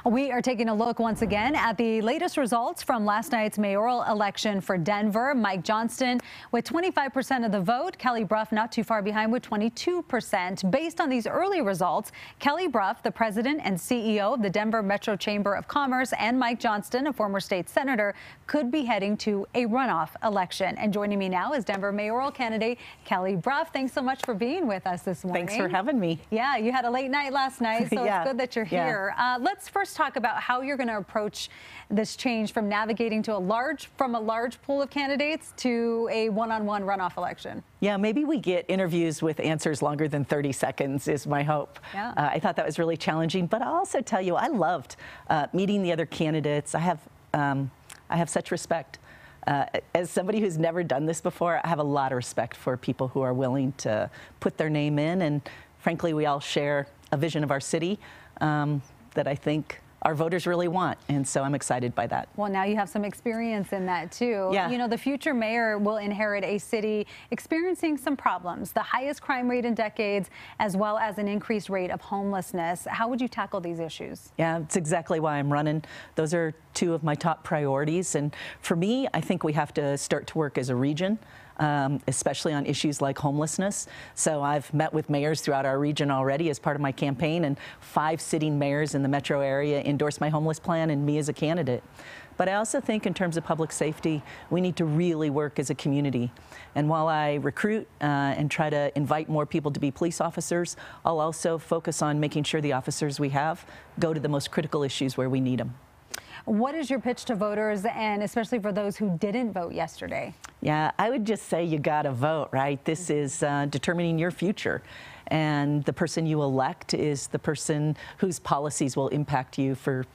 We are taking a look once again at the latest results from last night's mayoral election for Denver. Mike Johnston with 25% of the vote. Kelly Brough not too far behind with 22%. Based on these early results, Kelly Brough, the president and CEO of the Denver Metro Chamber of Commerce, and Mike Johnston, a former state senator, could be heading to a runoff election. And joining me now is Denver mayoral candidate Kelly Brough. Thanks so much for being with us this morning. Thanks for having me. Yeah, you had a late night last night, so Yeah. it's good that you're here. Let's first talk about how you're going to approach this change from navigating to a large pool of candidates to a one-on-one runoff election. Yeah, maybe we get interviews with answers longer than 30 seconds is my hope. Yeah. I thought that was really challenging, but I'll also tell you, I loved meeting the other candidates. I have such respect. As somebody who's never done this before, I have a lot of respect for people who are willing to put their name in, and frankly, we all share a vision of our city that I think our voters really want, and so I'm excited by that. Well, now you have some experience in that too. Yeah. You know, the future mayor will inherit a city experiencing some problems, the highest crime rate in decades, as well as an increased rate of homelessness. How would you tackle these issues? Yeah, it's exactly why I'm running. Those are two of my top priorities, and for me, I think we have to start to work as a region. Especially on issues like homelessness. So I've met with mayors throughout our region already as part of my campaign, and 5 sitting mayors in the metro area endorsed my homeless plan and me as a candidate. But I also think in terms of public safety, we need to really work as a community. And while I recruit and try to invite more people to be police officers, I'll also focus on making sure the officers we have go to the most critical issues where we need them. What is your pitch to voters, and especially for those who didn't vote yesterday? Yeah, I would just say you got to vote, right? This is determining your future. And the person you elect is the person whose policies will impact you for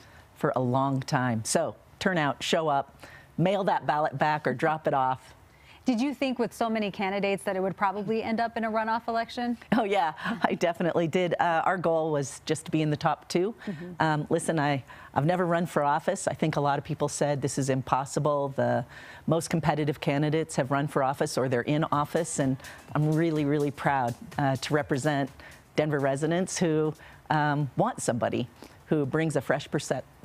a long time. So turn out, show up, mail that ballot back or drop it off. Did you think with so many candidates that it would probably end up in a runoff election? Oh, yeah, I definitely did. Our goal was just to be in the top 2. Listen, I've never run for office. I think a lot of people said this is impossible. The most competitive candidates have run for office or they're in office, and I'm really, really proud to represent Denver residents who want somebody who brings a fresh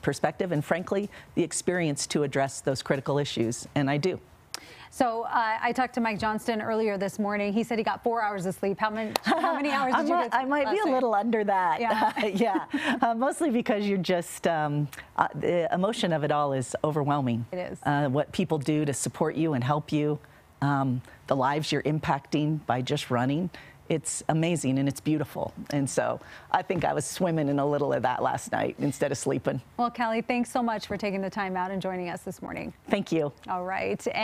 perspective and, frankly, the experience to address those critical issues, and I do. So I talked to Mike Johnston earlier this morning. He said he got 4 hours of sleep. How many hours did you get? I might be a little under that. Yeah, yeah. Mostly because you're just the emotion of it all is overwhelming. It is. What people do to support you and help you, the lives you're impacting by just running. It's amazing and it's beautiful. And so I think I was swimming in a little of that last night instead of sleeping. Well, Kelly, thanks so much for taking the time out and joining us this morning. Thank you. All right.